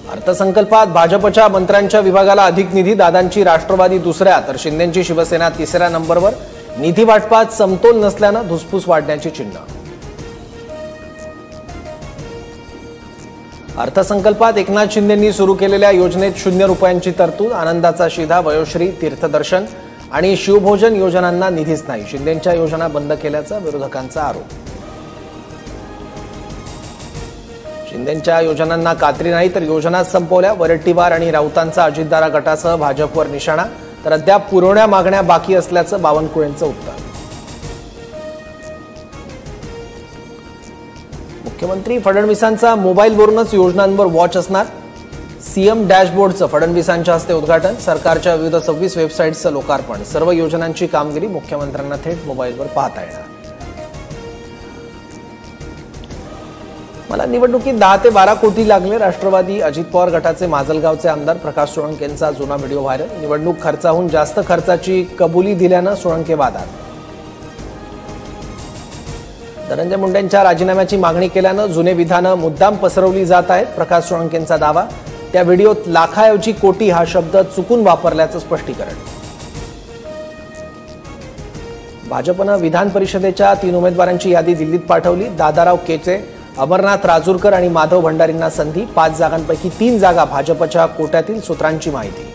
अर्थसंकल्पात भाजपच्या मंत्र्यांच्या विभागाला अधिक निधी, दादांची राष्ट्रवादी दुसऱ्या तर शिंदेंची शिवसेना तिसऱ्या नंबरवर। निधी वाटपात समतोल नसल्यानं धुसफूस वाढण्याची चिन्ह। अर्थसंकल्पात एकनाथ शिंदेंनी सुरू केलेल्या योजनेत 0 रुपयांची तरतूद, आनंदाचा शिधा, वयोश्री, तीर्थदर्शन आणि शिवभोजन योजनांना निधीच नाही। शिंदेंच्या योजना बंद केल्याचा विरोधकांचा आरोप। शिंदेंच्या योजनांना कात्री नाही तर योजनाच संपवल्या। वरट्टीवार आणि राऊतांचा अजितदारा गटासह भाजपवर निशाणा, तर अद्याप पुरवण्या मागण्या बाकी असल्याचं बावनकुळेंचं उत्तर। मुख्यमंत्री फडणवीसांचा मोबाईलवरूनच योजनांवर वॉच असणार। सीएम डॅशबोर्डचं फडणवीसांच्या हस्ते उद्घाटन, सरकारच्या विविध 26 वेबसाईट्सचं लोकार्पण। सर्व योजनांची कामगिरी मुख्यमंत्र्यांना थेट मोबाईलवर पाहता येणार। मला निवडणुकीत 10 ते 12 कोटी लागले, राष्ट्रवादी अजित पवार गटाचे माजलगावचे आमदार प्रकाश सोळंकेंचा जुना व्हिडिओ व्हायरल। निवडणूक खर्चाहून जास्त खर्चाची कबुली दिल्यानं सोळंके वादात। धनंजय मुंडेंच्या राजीनाम्याची मागणी केल्यानं जुने विधानं मुद्दाम पसरवली जात आहेत, प्रकाश सोळंकेंचा दावा। त्या व्हिडिओत लाखाऐवजी कोटी हा शब्द चुकून वापरल्याचं स्पष्टीकरण। भाजपनं विधान परिषदेच्या 3 उमेदवारांची यादी दिल्लीत पाठवली। दादाराव केचे, अमरनाथ राजूरकर आणि माधव भंडारींना संधी। 5 जागांपैकी 3 जागा भाजपच्या कोट्यातील, सूत्रांची माहिती।